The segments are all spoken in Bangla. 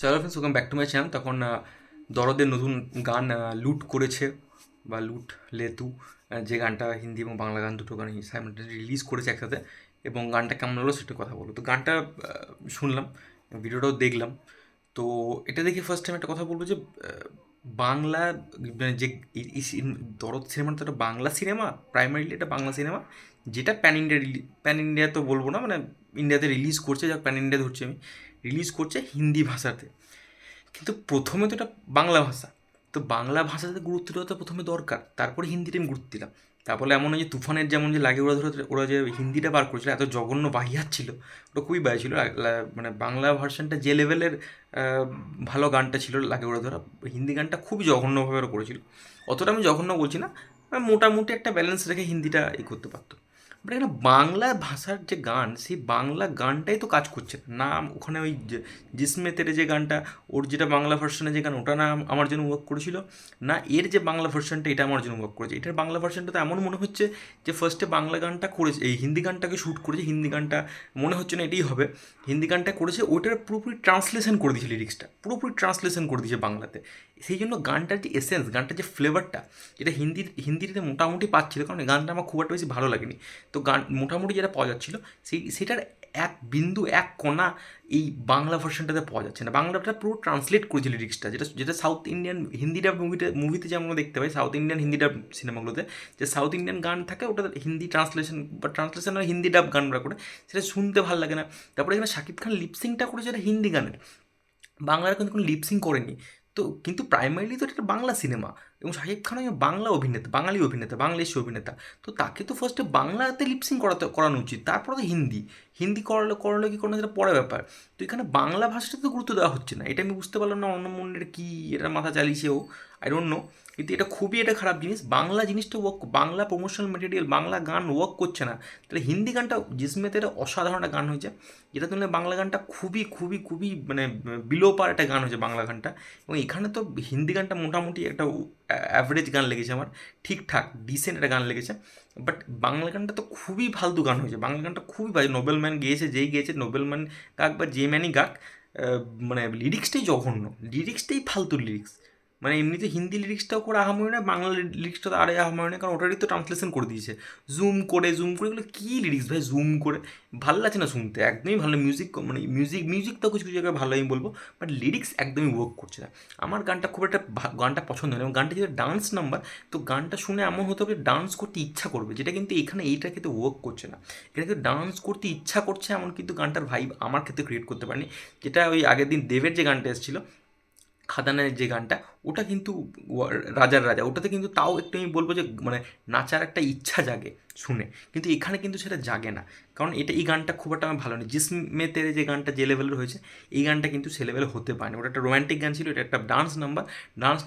Hello friends, welcome back to my channel. তখন দরদের নতুন গান লুট করেছে বা লুট লেতু, যে গানটা হিন্দি এবং বাংলা গান দুটো গান সাইমালটেনিয়াসলি রিলিজ করেছে একসাথে। এবং গানটা কেমন লাগলো সেটা কথা বলবো। তো গানটা শুনলাম, ভিডিওটাও দেখলাম। তো এটা দেখে ফার্স্ট টাইম একটা কথা বলবো যে বাংলা, মানে যে দরদ সিনেমাটা তো একটা বাংলা সিনেমা, প্রাইমারিলি এটা বাংলা সিনেমা, যেটা প্যান ইন্ডিয়া তো বলবো না, মানে ইন্ডিয়াতে রিলিজ করছে, যা প্যান ইন্ডিয়া ধরছি আমি, রিলিজ করছে হিন্দি ভাষাতে। কিন্তু প্রথমে তো এটা বাংলা ভাষা, তো বাংলা ভাষাতে গুরুত্ব দেওয়া তো প্রথমে দরকার, তারপরে হিন্দিটা আমি গুরুত্ব দিলাম। তারপরে এমন হয় যে তুফানের যেমন যে লাগে ওরা ধরে ওরা যে হিন্দিটা বার করেছিল, এত জঘন্য বাহিয়াত ছিল, ওটা খুবই বাজে ছিল। মানে বাংলা ভার্সনটা যে লেভেলের ভালো গানটা ছিল লাগে ওরা ধরা, হিন্দি গানটা খুবই জঘন্যভাবে ওরা করেছিল। অতটা আমি জঘন্য বলছি না, মোটামুটি একটা ব্যালেন্স রেখে হিন্দিটা করতে পারতো। বাট এখানে বাংলা ভাষার যে গান, সেই বাংলা গানটাই তো কাজ করছে না। ওখানে ওই জিসমে তেরে যে গানটা, ওর যেটা বাংলা ভার্সনে যে গান, ওটা না আমার জন্য ওয়ার্ক করেছিল, না এর যে বাংলা ভার্সনটা এটা আমার জন্য ওয়ার্ক করেছে। এটার বাংলা ভার্সনটা তো এমন মনে হচ্ছে যে ফার্স্টে বাংলা গানটা করেছে, এই হিন্দি গানটাকে শ্যুট করেছে, হিন্দি গানটা মনে হচ্ছে না এটাই হবে, হিন্দি গানটা করেছে, ওইটার পুরোপুরি ট্রান্সলেশন করে দিয়েছে, লিরিক্সটা পুরোপুরি ট্রান্সলেশন করে দিয়েছে বাংলাতে। সেই জন্য গানটার যে এসেন্স, গানটার যে ফ্লেভারটা, যেটা হিন্দিতে মোটামুটি পাচ্ছিল, কারণ এই গানটা আমার খুব একটা বেশি ভালো লাগেনি। তো গান মোটামুটি যেটা পাওয়া যাচ্ছিল, সেটার এক বিন্দু এক কণা এই বাংলা ভার্সনটাতে পাওয়া যাচ্ছে না। বাংলাটা পুরো ট্রান্সলেট করেছে লিরিক্সটা, যেটা যেটা সাউথ ইন্ডিয়ান হিন্দি ডাব মুভিতে যেমন আমরা দেখতে পাই, সাউথ ইন্ডিয়ান হিন্দি ডাব সিনেমাগুলোতে যে সাউথ ইন্ডিয়ান গান থাকে, ওটা হিন্দি ট্রান্সলেশন বা ট্রান্সলেশন হয় হিন্দি ডাব গানরা করে, সেটা শুনতে ভালো লাগে না। তারপরে এখানে শাকিব খান লিপসিংটা করেছে এটা হিন্দি গানের, বাংলার কিন্তু কোনো লিপসিং করেনি। তো কিন্তু প্রাইমারিলি তো এটা বাংলা সিনেমা, এবং শাহিব খান হচ্ছে বাংলা অভিনেতা, বাঙালি অভিনেতা, বাংলাদেশি অভিনেতা। তো তাকে তো ফার্স্টে বাংলাতে লিপসিং করানো উচিত, তারপরে তো হিন্দি। হিন্দি করালে কি কোনো যেটা পরে ব্যাপার। তো এখানে বাংলা ভাষাটা তো গুরুত্ব দেওয়া হচ্ছে না, এটা আমি বুঝতে পারলাম না অনন্যমন্ডের কী এটা মাথা চালিয়েছে ও, আই ডোন্ট নো। কিন্তু এটা খুবই একটা খারাপ জিনিস, বাংলা জিনিসটা work, Bangla promotional material, Bangla গান ওয়ার্ক করছে না। তাহলে হিন্দি গানটা জিসমেতে একটা অসাধারণ একটা গান হয়েছে, যেটা তুলনায় বাংলা গানটা খুবই খুবই খুবই মানে বিলো পার একটা গান হয়েছে বাংলা গানটা। এবং এখানে তো হিন্দি গানটা মোটামুটি একটা অ্যাভারেজ গান লেগেছে আমার, ঠিকঠাক ডিসেন্ট একটা গান লেগেছে। বাট বাংলা গানটা তো খুবই ফালতু গান হয়েছে, বাংলা গানটা খুবই বাজে। নোবেলম্যান গেয়েছে, যেই গেয়েছে নোবেলম্যান গাক বা যে ম্যানই গাক, মানে লিরিক্সটাই জঘন্য, লিরিক্সটাই ফালতু লিরিক্স। মানে এমনিতে হিন্দি লিরিক্সটাও করে আহামরি না, বাংলা লিরিক্সটা তো আরে আহামরি না, কারণ ওটারই তো ট্রান্সলেশন করে দিয়েছে জুম করে এগুলো কী লিরিক্স ভাই, জুম করে ভালো লাগছে না শুনতে, একদমই ভালো। মিউজিক মানে মিউজিক তো কিছু কিছু জায়গায় ভালো আমি বলবো, বাট লিরিক্স একদমই ওয়ার্ক করছে না। আমার গানটা খুব একটা গানটা পছন্দ হয় না, এবং গানটা যেটা ডান্স নাম্বার, তো গানটা শুনে এমন হতে হবে ডান্স করতে ইচ্ছা করবে, যেটা কিন্তু এখানে এইটা কিন্তু ওয়ার্ক করছে না। এখানে কিন্তু ডান্স করতে ইচ্ছা করছে এমন কিন্তু গানটার ভাইব আমার ক্ষেত্রে ক্রিয়েট করতে পারেনি। যেটা ওই আগের দিন দেবের যে গানটা এসেছিলো, খাদানের যে গানটা, ওটা কিন্তু রাজার রাজা, ওটাতে কিন্তু তাও একটু আমি বলবো যে মানে নাচার একটা ইচ্ছা জাগে শুনে, কিন্তু এখানে কিন্তু সেটা জাগে না। কারণ এই গানটা খুব একটা আমার ভালো নেই। জিসমে তেরে যে গানটা যে লেভেলের হয়েছে, এই গানটা কিন্তু সে লেভেলে হতে পারেনি। ওটা একটা রোম্যান্টিক গান ছিল, এটা একটা ডান্স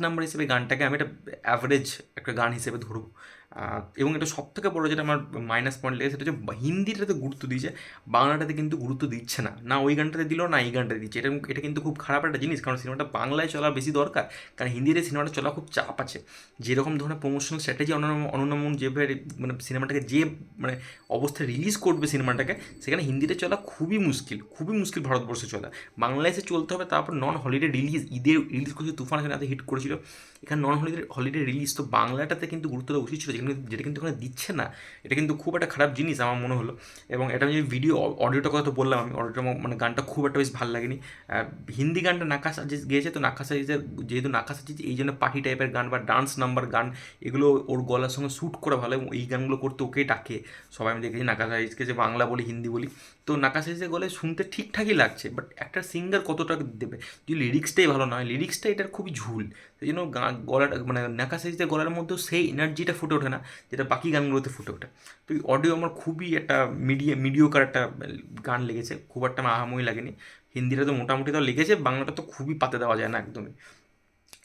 নাম্বার হিসেবে গানটাকে আমি একটা অ্যাভারেজ একটা গান হিসেবে ধরবো। এবং এটা সব থেকে বড়ো যেটা আমার মাইনাস পয়েন্ট লেগেছে, সেটা হচ্ছে হিন্দিটাতে গুরুত্ব দিয়েছে, বাংলাটাতে কিন্তু গুরুত্ব দিচ্ছে না, না ওই গানটাতে দিল না এই গানটাতে দিচ্ছে। এটা কিন্তু খুব খারাপ একটা জিনিস, কারণ সিনেমাটা বাংলায় চলা বেশি দরকার, কারণ হিন্দিতে সিনেমাটা চলা খুব চাপ আছে। যেরকম ধরনের প্রমোশনাল স্ট্র্যাটেজি অনন্যমন যেভাবে মানে সিনেমাটাকে যে মানে অবস্থায় রিলিজ করবে সিনেমাটাকে, সেখানে হিন্দিতে চলা খুবই মুশকিল, খুবই মুশকিল ভারতবর্ষে চলা। বাংলাদেশে চলতে হবে, তারপর নন হলিডে রিলিজ, ঈদের রিলিজ করেছিল তুফান, এখানে এত হিট করেছিল, এখানে নন হলিডে রিলিজ, তো বাংলাটাতে কিন্তু গুরুত্ব দেওয়া উচিত ছিল, যেটা কিন্তু এখানে দিচ্ছে না। এটা কিন্তু খুব একটা খারাপ জিনিস আমার মনে হলো। এবং এটা আমি ভিডিও অডিওটার কথা তো বললাম, আমি অডিওটা মানে গানটা খুব একটা বেশ ভালো লাগেনি। হিন্দি গানটা নাকাশ আজিজ গেয়েছে, তো নাকাশ আজিজের যেহেতু নাকাশ আজিজ এই জন্য পার্টি টাইপের গান বা ডান্স নাম্বার গান, এগুলো ওর গলার সঙ্গে শ্যুট করে ভালো, এবং এই গানগুলো করতে ওকেই ডাকে সবাই। আমি দেখেছি নাকাশ আজিজকে, যে বাংলা বলি হিন্দি বলি, তো নাকাশ আজিজের গলায় শুনতে ঠিকঠাকই লাগছে, বাট একটা সিঙ্গার কতটা দেবে যদি লিরিক্সটাই ভালো নয়, লিরিক্সটা এটার খুবই ঝুল। সেই জন্য গলাটা মানে নাকাশ আজিজের গলার মধ্যেও সেই এনার্জিটা ফুটে ওঠে না, যেটা বাকি গানগুলোতে ফুটে ওঠে। তো এই অডিও আমার খুবই একটা মিডিওকার একটা গান লেগেছে, খুব একটা আমার আহামরি লাগেনি। হিন্দিটা তো মোটামুটি তো লেগেছে, বাংলাটা তো খুবই পাতে দেওয়া যায় না একদমই।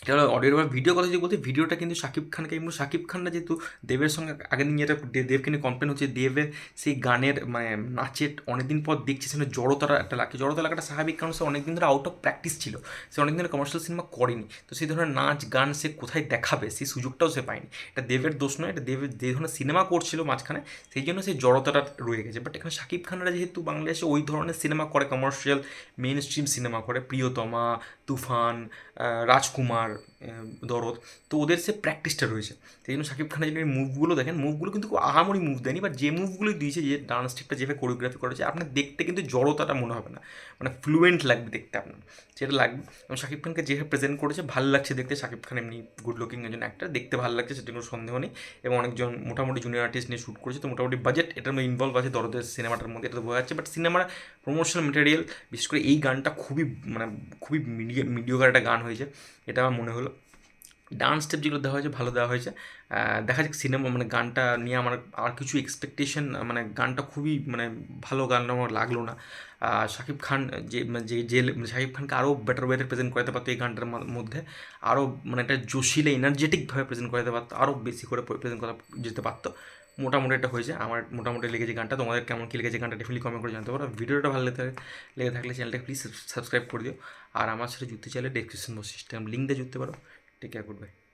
এটা হলো অডিও। বা ভিডিও কথা যদি বলতে, ভিডিওটা কিন্তু শাকিব খানকে, এবং শাকিব খানরা যেহেতু দেবের সঙ্গে আগে নিয়ে যেটা দেবকে নিয়ে কমপ্লেন হচ্ছে, দেবের সেই গানের মানে নাচের অনেকদিন পর দেখছি সেখানে জড়তাটা একটা লাগে। জড়তা লাগাটা স্বাভাবিক, কারণ সে অনেকদিন ধরে আউট অফ প্র্যাকটিস ছিল, সে অনেকদিন ধরে কমার্শিয়াল সিনেমা করেনি, তো সেই ধরনের নাচ গান সে কোথায় দেখাবে সেই সুযোগটাও সে পায়নি। এটা দেবের দোষ নয়, এটা দেবের যে ধরনের সিনেমা করছিল মাঝখানে, সেই জন্য সেই জড়তাটা রয়ে গেছে। বাট এখানে শাকিব খানরা যেহেতু বাংলাদেশে ওই ধরনের সিনেমা করে, কমার্শিয়াল মেন স্ট্রিম সিনেমা করে, প্রিয়তমা, তুফান, রাজকুমার, দরদ, তো ওদের সে প্র্যাকটিসটা রয়েছে। সেই জন্য শাকিব খানের যদি মুভগুলো দেখেন, মুভগুলো কিন্তু খুব আহামরি মুভ দেয়নি, বাট যে মুভগুলো দিয়েছে, যে ডান্স স্টেপটা যেভাবে কোরিওগ্রাফি করেছে, আপনার দেখতে কিন্তু জড়তাটা মনে হবে না, মানে ফ্লুয়েন্ট লাগবে দেখতে আপনার, সেটা লাগবে। এবং শাকিব খানকে যেভাবে প্রেজেন্ট করেছে ভালো লাগছে দেখতে। শাকিব খান এমনি গুড লুকিং একজন অ্যাক্টার, দেখতে ভালো লাগছে, সেটা কোনো সন্দেহ নেই। এবং অনেকজন মোটামুটি জুনিয়র আর্টিস্ট নিয়ে শ্যুট করেছে, তো মোটামুটি বাজেট এটার মধ্যে ইনভলভ আছে দরদের সিনেমাটার মধ্যে, এটা তো বোঝা যাচ্ছে। বাট সিনেমার প্রমোশনাল ম্যাটেরিয়াল, বিশেষ করে এই গানটা খুবই মানে খুবই মিডিওকার একটা গান হয়েছে, এটা আমার মনে হলো। ডান্স স্টেপ যেগুলো দেওয়া হয়েছে ভালো দেওয়া হয়েছে। দেখা যাক সিনেমা মানে গানটা নিয়ে আমার আর কিছু এক্সপেকটেশন, মানে গানটা খুবই মানে ভালো গান আমার লাগলো না। শাকিব খান যে যে যে শাকিব খানকে আরও বেটার ওয়েতে প্রেজেন্ট করাতে পারতো এই গানটার মধ্যে, আরও মানে একটা জোশিলে এনার্জেটিকভাবে প্রেজেন্ট করাতে পারতো, আরও বেশি করে প্রেজেন্ট করা যেতে পারতো। মোটামুটি এটা হয়েছে, আমার মোটামুটি লেগেছে গানটা। তোমাদের কেমন কী লেগেছে গানটা ডেফিনেটলি কমেন্ট করে জানতে পারো। ভিডিওটা ভালো লেগে থাকলে চ্যানেলটা প্লিজ সাবস্ক্রাইব করে দিও। আর আমার সাথে জুড়তে চাইলে ডেসক্রিপশন বক্স সিস্টেম লিঙ্ক দিয়ে জুড়তে পারো। Take care, good by.